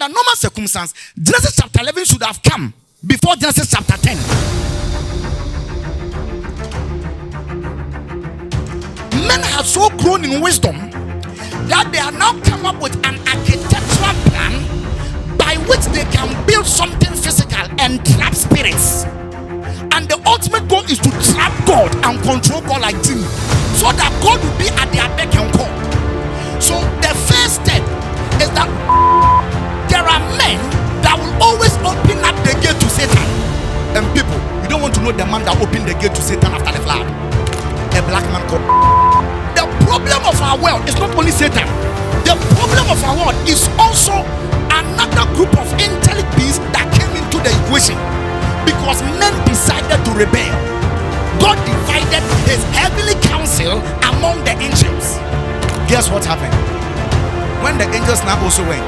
under normal circumstances, Genesis chapter 11 should have come before Genesis chapter 10. Men have so grown in wisdom that they are now come up with an architectural plan by which they can build something physical and trap spirits. And the ultimate goal is to trap God and control God like genie, so that God will be at their beck and call. So the first step is that there are men that will always open up the gate to Satan. And people, you don't want to know the man that opened the gate to Satan after the flood. A black man called. The problem of our world is not only Satan. The problem of our world is also another group of angelic beings that came into the equation because men decided to rebel. God divided his heavenly council among the angels. Guess what happened? When the angels now also went,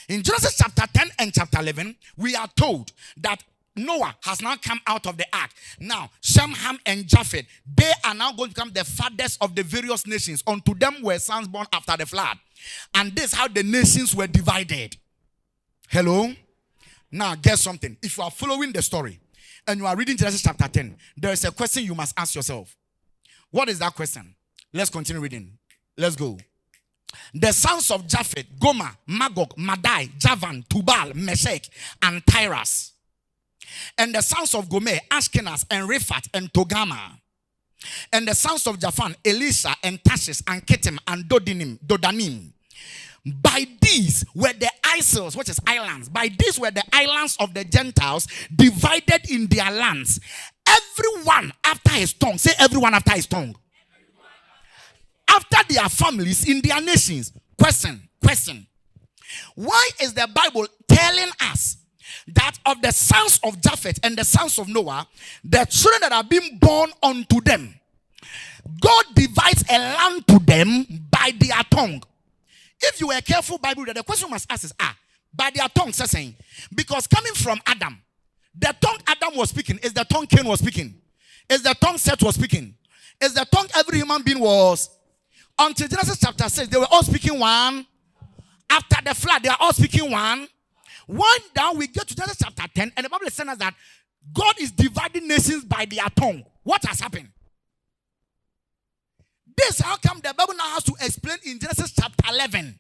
in Genesis chapter 10 and chapter 11, we are told that Noah has now come out of the ark. Now, Shem, Ham, and Japheth, they are now going to become the fathers of the various nations. Unto them were sons born after the flood. And this is how the nations were divided. Hello? Now, guess something. If you are following the story and you are reading Genesis chapter 10, there is a question you must ask yourself. What is that question? Let's continue reading. Let's go. The sons of Japheth, Gomer, Magog, Madai, Javan, Tubal, Meshach, and Tyras. And the sons of Gomer, Ashkenaz, and Riphat, and Togama. And the sons of Japhan, Elisha, and Tashish, and Kittim, and Dodanim. By these were the isles, which is islands. By these were the islands of the Gentiles divided in their lands. Everyone after his tongue. Say everyone after his tongue. After their families in their nations. Question. Why is the Bible telling us that of the sons of Japheth and the sons of Noah, the children that are being born unto them, God divides a land to them by their tongue? If you were a careful Bible reader, the question you must ask is, by their tongue, saying, because coming from Adam, the tongue Adam was speaking is the tongue Cain was speaking, is the tongue Seth was speaking, is the tongue every human being was. Until Genesis chapter 6, they were all speaking one. After the flood, they are all speaking one. One down, we get to Genesis chapter 10, and the Bible is telling us that God is dividing nations by their tongue. What has happened? This how come the Bible now has to explain in Genesis chapter 11.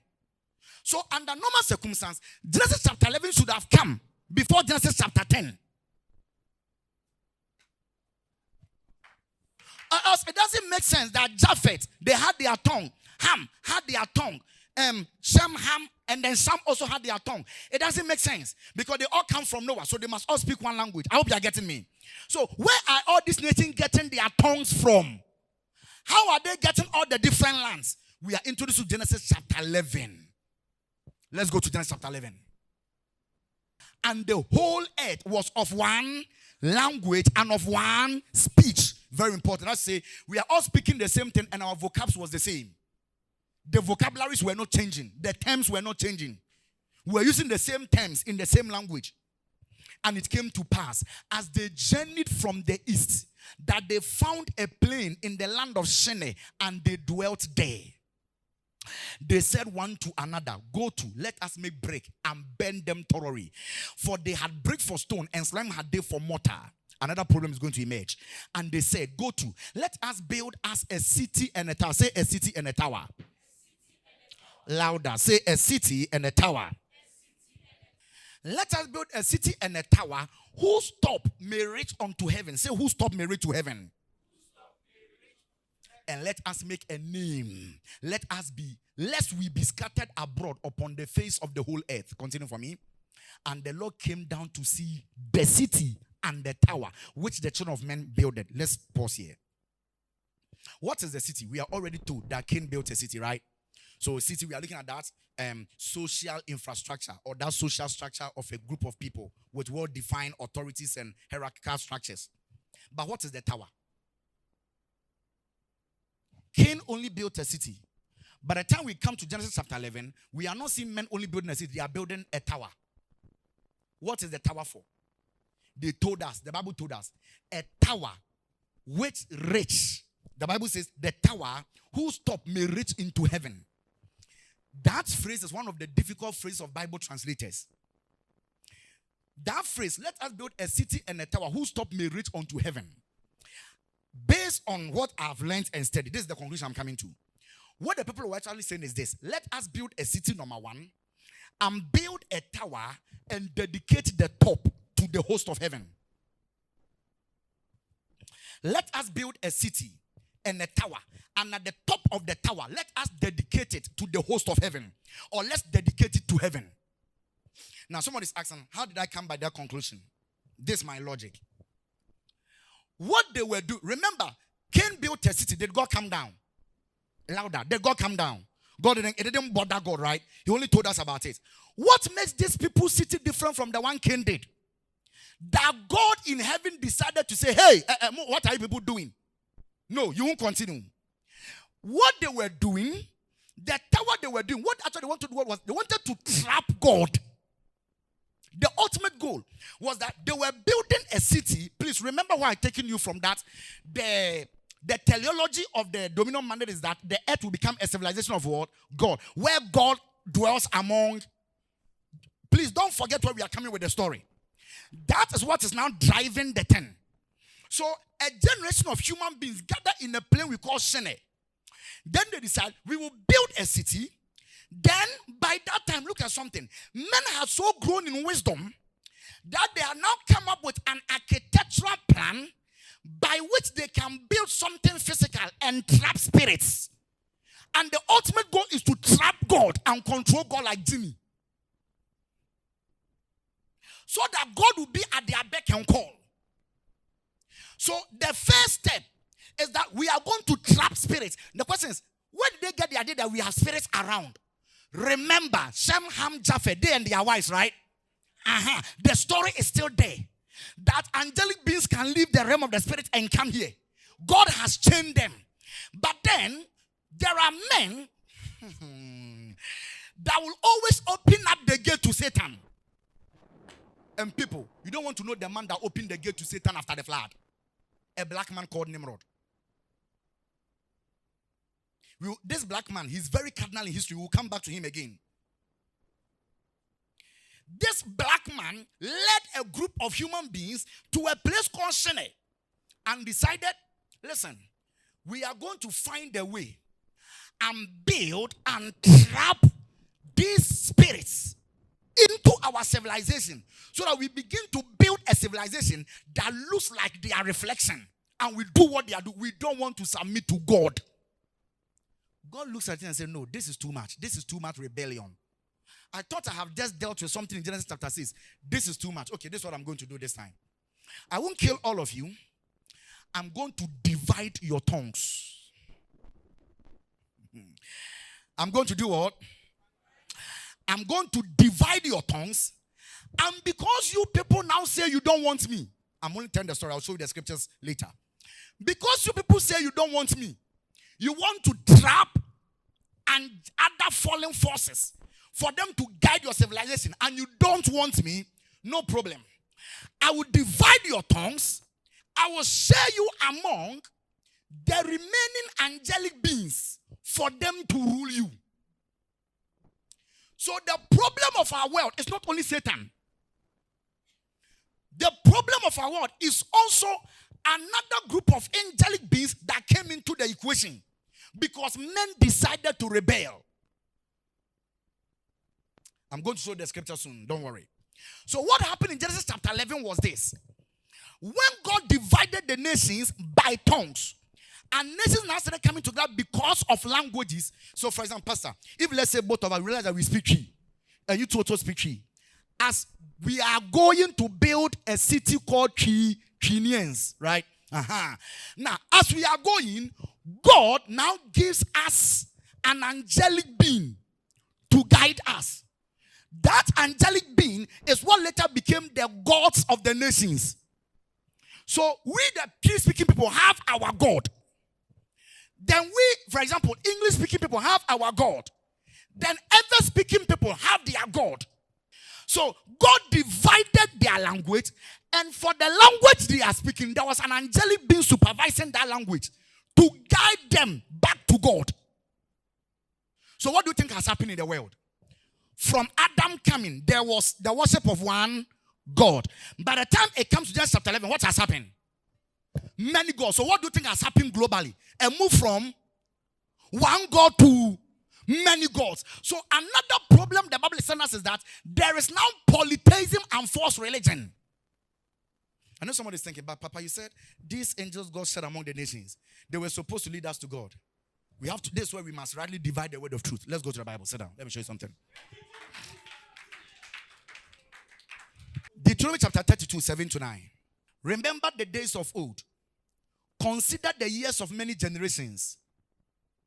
So under normal circumstances, Genesis chapter 11 should have come before Genesis chapter 10. Else it doesn't make sense that Japheth, they had their tongue. Ham had their tongue. Shem, Ham, and then Sam also had their tongue. It doesn't make sense because they all come from Noah, so they must all speak one language. I hope you are getting me. So where are all these nations getting their tongues from? How are they getting all the different lands? We are introduced to Genesis chapter 11. Let's go to Genesis chapter 11. And the whole earth was of one language and of one speech. Very important. Let's say we are all speaking the same thing and our vocabs was the same. The vocabularies were not changing. The terms were not changing. We were using the same terms in the same language. And it came to pass, as they journeyed from the east, that they found a plain in the land of Shinar, and they dwelt there. They said one to another, go to, let us make brick and burn them thoroughly. For they had brick for stone, and slime had they for mortar. Another problem is going to emerge. And they said, go to, let us build us a city and a tower. Say a city and a tower. Louder. Say a city and a tower. Let us build a city and a tower whose top may reach unto heaven. Say whose top may reach to heaven. And let us make a name. Lest we be scattered abroad upon the face of the whole earth. Continue for me. And the Lord came down to see the city and the tower which the children of men builded. Let's pause here. What is the city? We are already told that Cain built a city, right? So city, we are looking at that social infrastructure, or that social structure of a group of people with well-defined authorities and hierarchical structures. But what is the tower? Cain only built a city. By the time we come to Genesis chapter 11, we are not seeing men only building a city, they are building a tower. What is the tower for? They told us, the Bible told us, a tower which reach The Bible says, the tower whose top may reach into heaven. That phrase is one of the difficult phrases of Bible translators. That phrase, let us build a city and a tower whose top may reach unto heaven. Based on what I've learned and studied, this is the conclusion I'm coming to. What the people were actually saying is this: let us build a city, number one, and build a tower and dedicate the top to the host of heaven. Let us build a city and a tower, and at the top of the tower, let us dedicate it to the host of heaven, or let's dedicate it to heaven. Now, somebody's asking, how did I come by that conclusion? This is my logic. What they were doing, remember, Cain built a city. Did God come down? Louder. Did God come down? It didn't bother God, right? He only told us about it. What makes these people's city different from the one Cain did? That God in heaven decided to say, hey, what are you people doing? No, you won't continue. What they were doing, the tower they were doing, what actually they wanted to do was they wanted to trap God. The ultimate goal was that they were building a city. Please remember why I'm taking you from that. The teleology of the dominion mandate is that the earth will become a civilization of what? God. Where God dwells among. Please don't forget where we are coming with the story. That is what is now driving the thing. So a generation of human beings gather in a plane we call Shene. Then they decide we will build a city. Then, by that time, look at something. Men have so grown in wisdom that they are now come up with an architectural plan by which they can build something physical and trap spirits. And the ultimate goal is to trap God and control God like Jimmy. So that God will be at their beck and call. So the first step is that we are going to trap spirits. The question is, where did they get the idea that we have spirits around? Remember, Shem, Ham, Japheth, they and their wives, right? The story is still there. That angelic beings can leave the realm of the spirit and come here. God has chained them. But then, there are men that will always open up the gate to Satan. And people, you don't want to know the man that opened the gate to Satan after the flood. A black man called Nimrod. This black man, he's very cardinal in history. We'll come back to him again. This black man led a group of human beings to a place called Shene and decided, listen, we are going to find a way and build and trap these spirits into our civilization so that we begin to build a civilization that looks like their reflection, and we do what they are doing. We don't want to submit to God. God looks at it and says, no, this is too much. This is too much rebellion. I thought I have just dealt with something in Genesis chapter 6. This is too much. Okay, this is what I'm going to do this time. I won't kill all of you. I'm going to divide your tongues. I'm going to do what? I'm going to divide your tongues. And because you people now say you don't want me, I'm only telling the story. I'll show you the scriptures later. Because you people say you don't want me, you want to trap and other fallen forces for them to guide your civilization, and you don't want me, no problem. I will divide your tongues. I will share you among the remaining angelic beings for them to rule you. So the problem of our world is not only Satan. The problem of our world is also another group of angelic beings that came into the equation because men decided to rebel. I'm going to show the scripture soon, don't worry. So what happened in Genesis chapter 11 was this. When God divided the nations by tongues, and nations now started coming together because of languages. So for example, Pastor, if let's say both of us realize that we speak Cree, and you two also speak Cree, as we are going to build a city called Crenians, right? Now, as we are going, God now gives us an angelic being to guide us. That angelic being is what later became the gods of the nations. So we, the Cree-speaking people, have our God. Then we, for example, English-speaking people have our God. Then other-speaking people have their God. So God divided their language, and for the language they are speaking, there was an angelic being supervising that language to guide them back to God. So what do you think has happened in the world? From Adam coming, there was the worship of one God. By the time it comes to Genesis chapter 11, what has happened? Many gods. So what do you think has happened globally? A move from one God to many gods. So another problem the Bible is telling us is that there is now polytheism and false religion. I know somebody is thinking, but Papa, you said these angels God sent among the nations. They were supposed to lead us to God. We have to, this is where we must rightly divide the word of truth. Let's go to the Bible. Sit down. Let me show you something. Deuteronomy chapter 32, 7-9. Remember the days of old. Consider the years of many generations.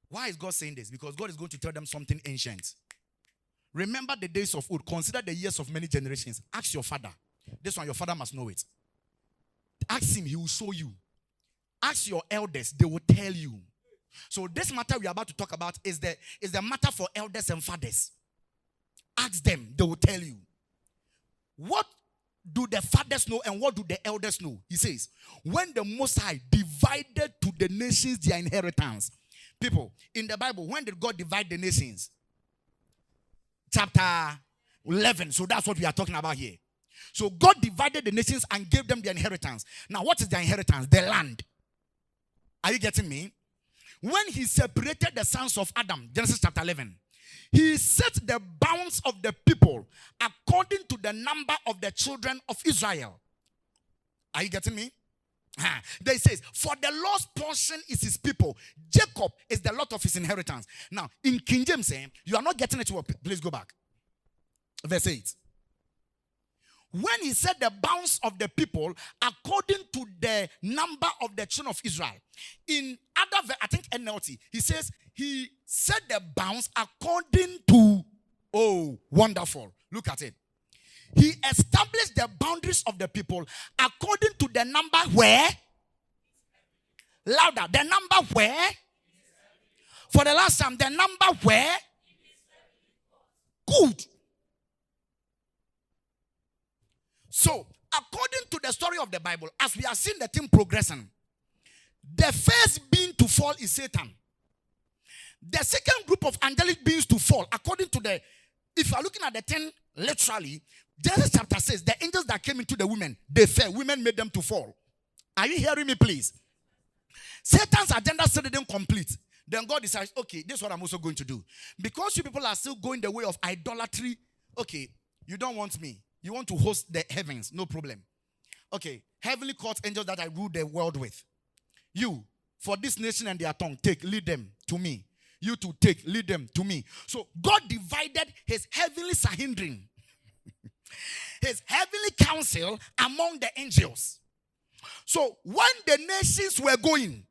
Why is God saying this? Because God is going to tell them something ancient. Remember the days of old. Consider the years of many generations. Ask your father. This one, your father must know it. Ask him, he will show you. Ask your elders, they will tell you. So this matter we are about to talk about is the matter for elders and fathers. Ask them, they will tell you. What do the fathers know and what do the elders know? He says, when the Most High divided to the nations their inheritance. People, in the Bible, when did God divide the nations? Chapter 11. So that's what we are talking about here. So God divided the nations and gave them their inheritance. Now, what is their inheritance? The land. Are you getting me? When he separated the sons of Adam, Genesis chapter 11, he set the bounds of the people according to the number of the children of Israel. Are you getting me? Then he says, for the lost portion is his people. Jacob is the lot of his inheritance. Now, in King James, you are not getting it. Please go back. Verse 8. When he said the bounds of the people according to the number of the children of Israel. In other, I think NLT, he says he set the bounds according to, oh, wonderful. Look at it. He established the boundaries of the people according to the number where? Louder. The number where? For the last time, the number where? Good. So, according to the story of the Bible, as we are seeing the thing progressing, the first being to fall is Satan. The second group of angelic beings to fall, according to the, if you are looking at the 10 literally, Genesis chapter says the angels that came into the women, they fell. Women made them to fall. Are you hearing me, please? Satan's agenda still didn't complete. Then God decides, okay, this is what I'm also going to do. Because you people are still going the way of idolatry, okay, you don't want me. You want to host the heavens, no problem. Okay, heavenly court angels that I rule the world with. You, for this nation and their tongue, take, lead them to me. You to take, lead them to me. So God divided his heavenly Sahindrin, his heavenly council among the angels. So when the nations were going,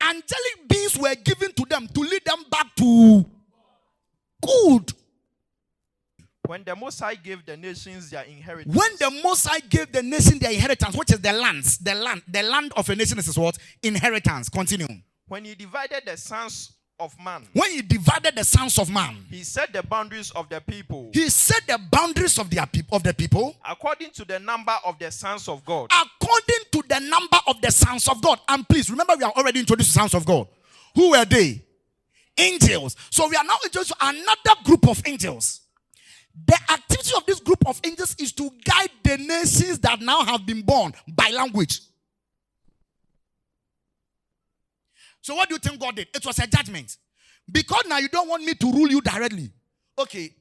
angelic beings were given to them to lead them back to good. When the Most High gave the nations their inheritance. When the Most High gave the nation their inheritance, which is the lands, the land of a nation is what? Inheritance. Continue. When he divided the sons of man. When he divided the sons of man. He set the boundaries of the people. He set the boundaries of the people. According to the number of the sons of God. According to the number of the sons of God. And please, remember we are already introduced to sons of God. Who were they? Angels. So we are now introduced to another group of angels. The activity of this group of angels is to guide the nations that now have been born by language. So what do you think God did? It was a judgment. Because now you don't want me to rule you directly. Okay,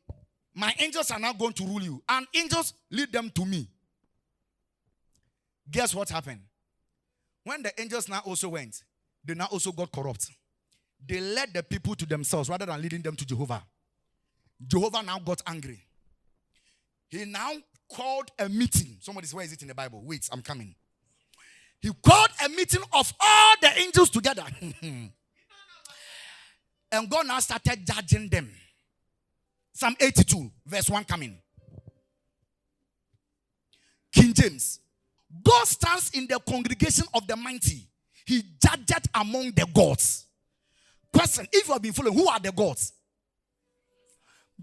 my angels are now going to rule you. And angels lead them to me. Guess what happened? When the angels now also went, they now also got corrupt. They led the people to themselves rather than leading them to Jehovah. Jehovah now got angry. He now called a meeting. Somebody says, where is it in the Bible? Wait, I'm coming. He called a meeting of all the angels together. And God now started judging them. Psalm 82, verse 1 coming. King James. God stands in the congregation of the mighty. He judged among the gods. Question, if you have been following, who are the gods?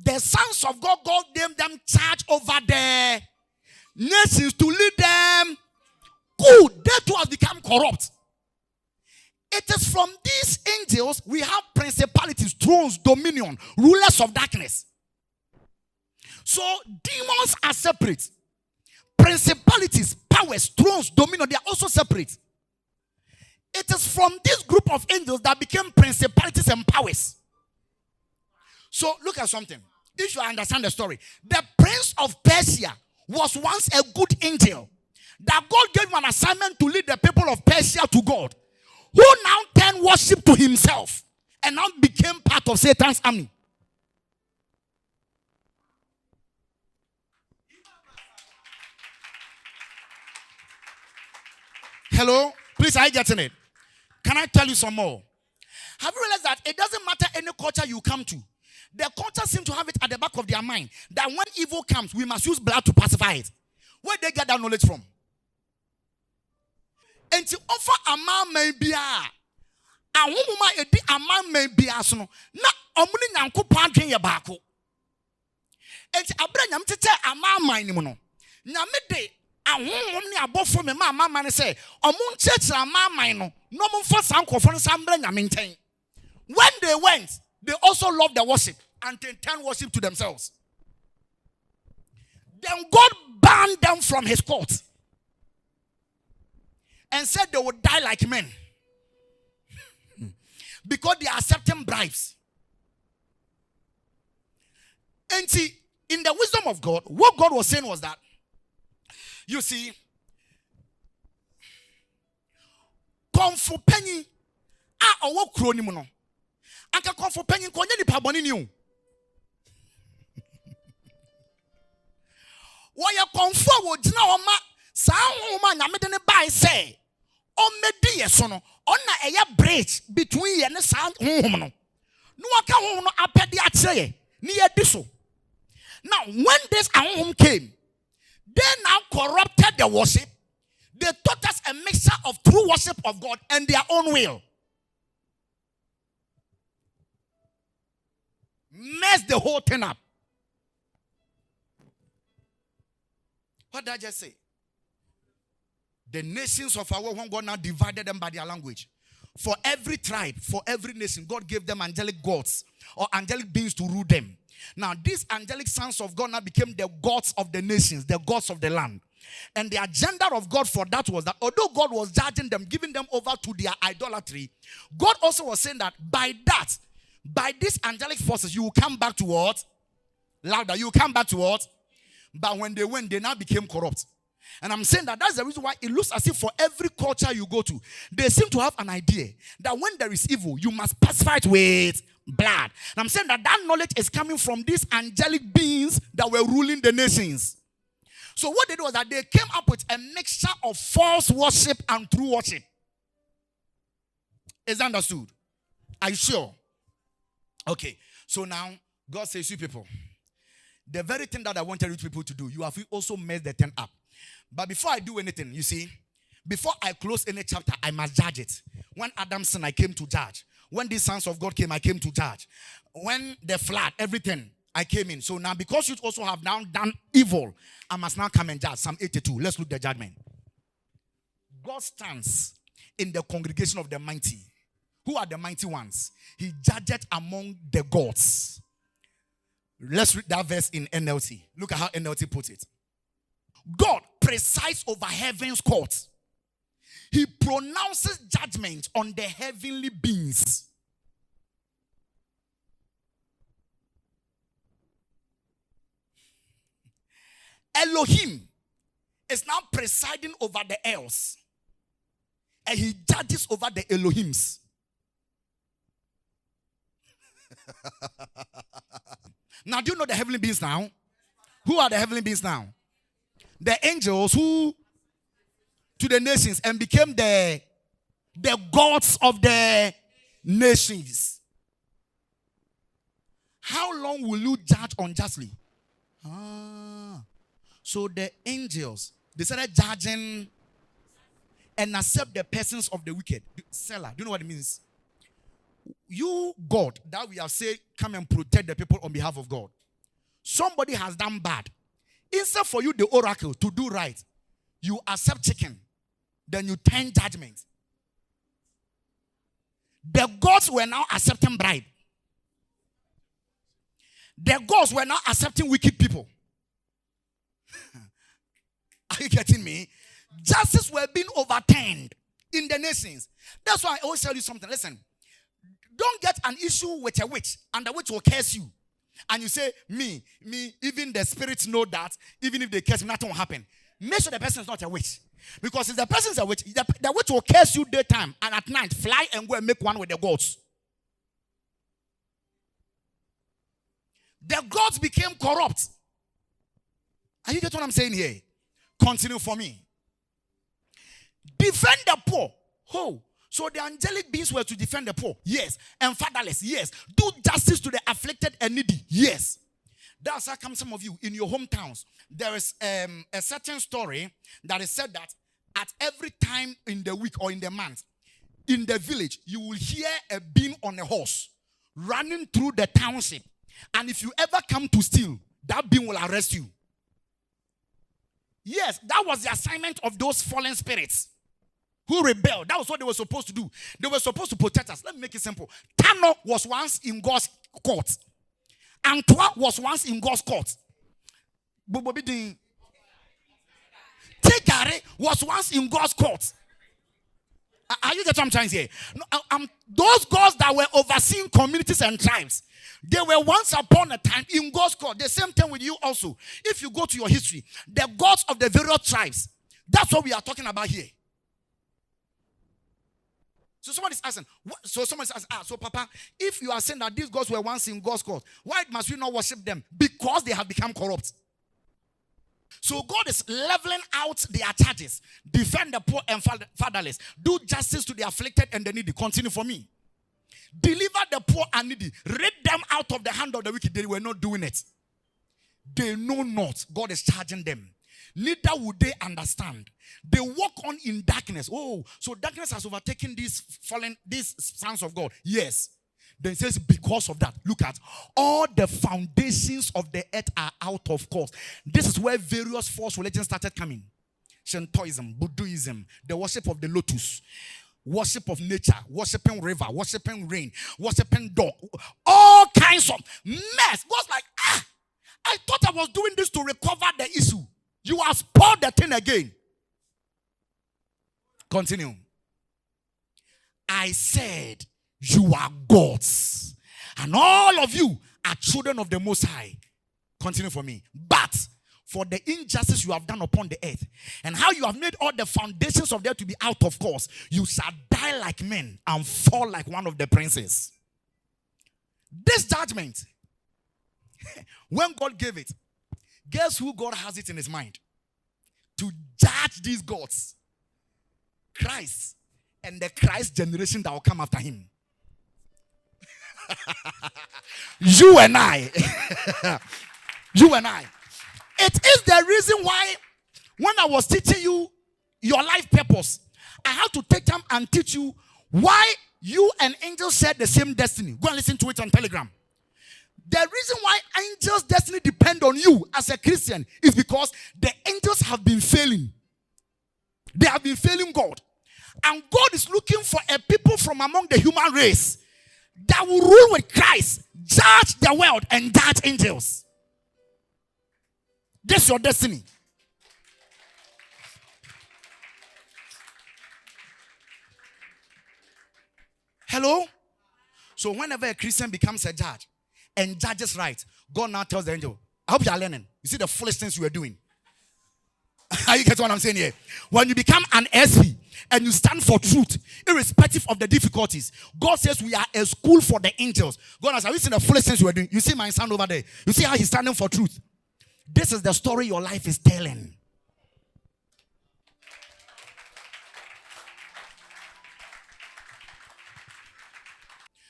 The sons of God, God gave them charge over the nations to lead them good. They too have become corrupt. It is from these angels we have principalities, thrones, dominion, rulers of darkness. So demons are separate. Principalities, powers, thrones, dominion, they are also separate. It is from this group of angels that became principalities and powers. So look at something. If you understand the story, the prince of Persia was once a good angel that God gave him an assignment to lead the people of Persia to God, who now turned worship to himself and now became part of Satan's army. Hello? Please, are you getting it? Can I tell you some more? Have you realized that it doesn't matter any culture you come to? The culture seem to have it at the back of their mind that when evil comes, we must use blood to pacify it. Where they get that knowledge from? And to offer a man may be a woman a man may be a son. Na omuni nyanko pandwen ye baako. Enti abranyam tete a man man mu no. Nyame de ahonhom ne abofo me ma mama ne say omo nchechira man man no no mo mfa sankofo no sambra nyame nten. When they went, they also loved the worship and they turned worship to themselves. Then God banned them from his court and said they would die like men because they are accepting bribes. And see, in the wisdom of God, what God was saying was that, you see, komfo penny a owo kro ni mu no anka komfo penny konye ni paboni ni o wo ye komfo wo gina o ma sa honhom nyame de ne bai say o medi ye so no ona eye bridge between ye ne sa honhom no no aka honhom no apede a kire ye ni ye di so. Now when this honhom came, they now corrupted the worship. They taught us a mixture of true worship of God and their own will. Messed the whole thing up. What did I just say? The nations of our one God now divided them by their language. For every tribe, for every nation, God gave them angelic gods or angelic beings to rule them. Now, these angelic sons of God now became the gods of the nations, the gods of the land. And the agenda of God for that was that although God was judging them, giving them over to their idolatry, God also was saying that by these angelic forces, you will come back to what? Louder, you will come back to what? But when they went, they now became corrupt. And I'm saying that that's the reason why it looks as if for every culture you go to, they seem to have an idea that when there is evil, you must pacify it with blood. And I'm saying that knowledge is coming from these angelic beings that were ruling the nations. So what they did was that they came up with a mixture of false worship and true worship. Is that understood? Are you sure? Okay. So now, God says, you people, the very thing that I wanted you people to do, you have also messed the thing up. But before I do anything, you see, before I close any chapter, I must judge it. When Adam sinned, I came to judge. When the sons of God came, I came to judge. When the flood, everything, I came in. So now, because you also have now done evil, I must now come and judge. Psalm 82. Let's look at the judgment. God stands in the congregation of the mighty. Who are the mighty ones? He judged among the gods. Let's read that verse in NLT. Look at how NLT puts it. God presides over heaven's court. He pronounces judgment on the heavenly beings. Elohim is now presiding over the elves. And he judges over the Elohims. Now, do you know the heavenly beings now? Who are the heavenly beings now? The angels who to the nations and became the gods of the nations. How long will you judge unjustly? So the angels, they started judging and accept the persons of the wicked. Selah, do you know what it means? You, God, that we have said, come and protect the people on behalf of God. Somebody has done bad. Instead for you, the oracle, to do right, you accept chicken. Then you turn judgment. The gods were now accepting bribe. The gods were now accepting wicked people. Are you getting me? Justice were being overturned in the nations. That's why I always tell you something. Listen, don't get an issue with a witch and the witch will curse you. And you say, me, even the spirits know that even if they curse me, nothing will happen. Make sure the person is not a witch. Because if the person is a witch, the witch will curse you daytime and at night fly and go and make one with the gods. The gods became corrupt. Are you getting what I'm saying here? Continue for me. Defend the poor. Oh, so the angelic beings were to defend the poor. Yes. And fatherless. Yes. Do justice to the afflicted and needy. Yes. That's how come some of you in your hometowns, there is a certain story that is said that at every time in the week or in the month, in the village, you will hear a being on a horse running through the township. And if you ever come to steal, that being will arrest you. Yes, that was the assignment of those fallen spirits who rebelled. That was what they were supposed to do. They were supposed to protect us. Let me make it simple. Tano was once in God's court. Antoine was once in God's court. Tegare was once in God's court. Are you getting what I'm trying to say? No, those gods that were overseeing communities and tribes, they were once upon a time in God's court. The same thing with you also. If you go to your history, the gods of the various tribes, that's what we are talking about here. So somebody's asking, so Papa, if you are saying that these gods were once in God's court, why must we not worship them? Because they have become corrupt. So God is leveling out their charges. Defend the poor and fatherless. Do justice to the afflicted and the needy. Continue for me. Deliver the poor and needy. Rid them out of the hand of the wicked. They were not doing it. They know not. God is charging them. Neither would they understand. They walk on in darkness. Oh, so darkness has overtaken these sons of God. Yes. Then it says, because of that, look at all the foundations of the earth are out of course. This is where various false religions started coming. Shintoism, Buddhism, the worship of the lotus, worship of nature, worshiping river, worshiping rain, worshiping dog, all kinds of mess. God's like, I thought I was doing this to recover the issue. You have spoiled the thing again. Continue. I said, you are gods, and all of you are children of the Most High. Continue for me. But for the injustice you have done upon the earth, and how you have made all the foundations of the earth to be out of course, you shall die like men and fall like one of the princes. This judgment, when God gave it, guess who God has it in his mind? To judge these gods. Christ and the Christ generation that will come after him. You and I. You and I. It is the reason why when I was teaching you your life purpose, I had to take time and teach you why you and angels share the same destiny. Go and listen to it on Telegram. The reason why angels' destiny depend on you as a Christian is because the angels have been failing. They have been failing God. And God is looking for a people from among the human race that will rule with Christ, judge the world, and judge angels. This is your destiny. Hello? So whenever a Christian becomes a judge and judges right, God now tells the angel, I hope you are learning. You see the foolish things you are doing. Are you getting what I'm saying here? When you become an SP and you stand for truth, irrespective of the difficulties, God says we are a school for the angels. God has, have you seen the foolish things you are doing? You see my son over there. You see how he's standing for truth. This is the story your life is telling.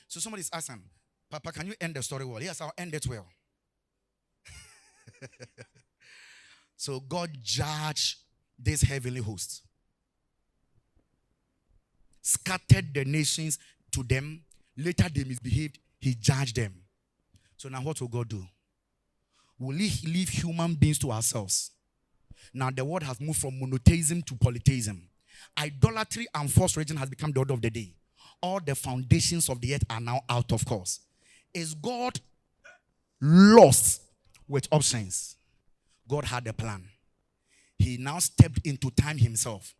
So somebody's asking, Papa, can you end the story well? Yes, I'll end it well. So God judged this heavenly host, scattered the nations to them. Later they misbehaved. He judged them. So now what will God do? Will he leave human beings to ourselves? Now the world has moved from monotheism to polytheism. Idolatry and false religion has become the order of the day. all the foundations of the earth are now out of course. Is God lost with options? God had a plan. He now stepped into time himself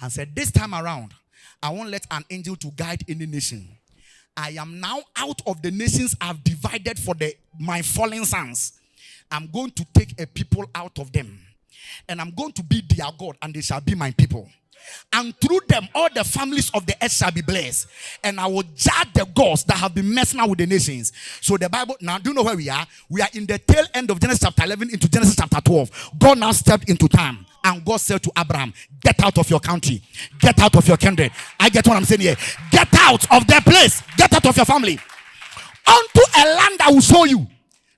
and said, this time around, I won't let an angel to guide any nation. I am now out of the nations I've divided for my fallen sons. I'm going to take a people out of them. And I'm going to be their God, and they shall be my people. And through them, all the families of the earth shall be blessed. And I will judge the gods that have been messing with the nations. So the Bible, now do you know where we are? We are in the tail end of Genesis chapter 11 into Genesis chapter 12. God now stepped into time. And God said to Abraham, get out of your country. Get out of your kindred. I get what I'm saying here. Get out of that place. Get out of your family. Onto a land I will show you.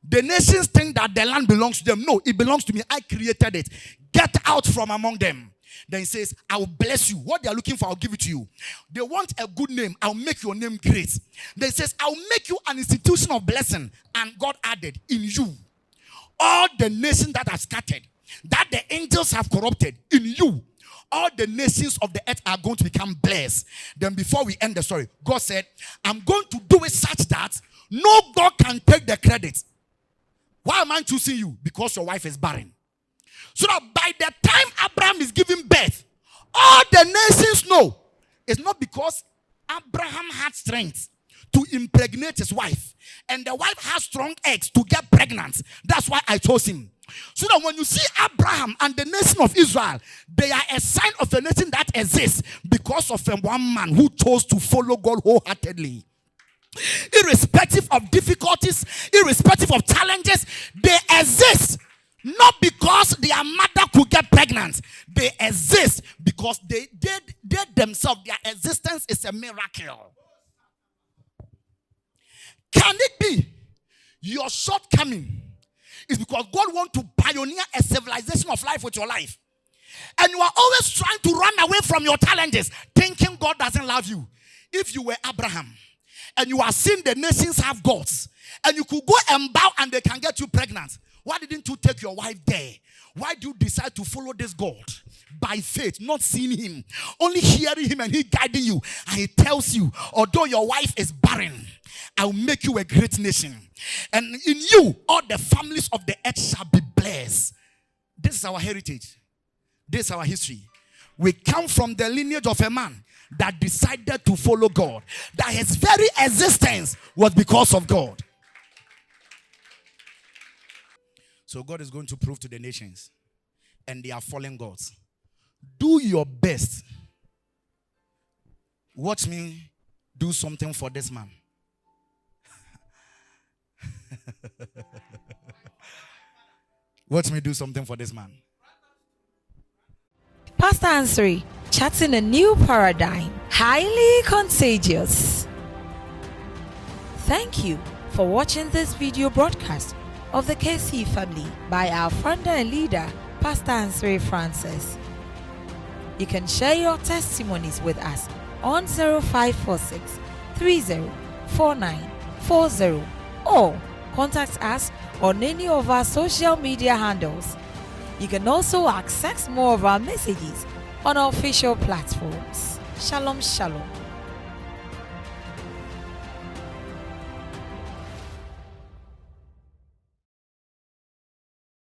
The nations think that the land belongs to them. No, it belongs to me. I created it. Get out from among them. Then he says, I will bless you. What they are looking for, I'll give it to you. They want a good name. I'll make your name great. Then he says, I'll make you an institution of blessing. And God added, in you, all the nations that are scattered, that the angels have corrupted, in you, all the nations of the earth are going to become blessed. Then before we end the story, God said, I'm going to do it such that no God can take the credit. Why am I choosing you? Because your wife is barren. So that by the time Abraham is giving birth, all the nations know. It's not because Abraham had strength to impregnate his wife, and the wife has strong eggs to get pregnant. That's why I chose him. So that when you see Abraham and the nation of Israel, they are a sign of a nation that exists because of one man who chose to follow God wholeheartedly. Irrespective of difficulties, irrespective of challenges, they exist not because their mother could get pregnant. They exist because they themselves, their existence is a miracle. Can it be your shortcoming is because God wants to pioneer a civilization of life with your life? And you are always trying to run away from your challenges, thinking God doesn't love you. If you were Abraham, and you are seeing the nations have gods, and you could go and bow and they can get you pregnant, why didn't you take your wife there? Why do you decide to follow this God? By faith, not seeing him, only hearing him and he guiding you. And he tells you, although your wife is barren, I will make you a great nation. And in you, all the families of the earth shall be blessed. This is our heritage. This is our history. We come from the lineage of a man that decided to follow God. That his very existence was because of God. So God is going to prove to the nations, and they are fallen gods. Do your best. Watch me do something for this man. Watch me do something for this man. Pastor Ansari, chatting a new paradigm, highly contagious. Thank you for watching this video broadcast of the KC family by our founder and leader, Pastor Ansari Francis. You can share your testimonies with us on 0546 304940 or contact us on any of our social media handles. You can also access more of our messages on our official platforms. Shalom, shalom.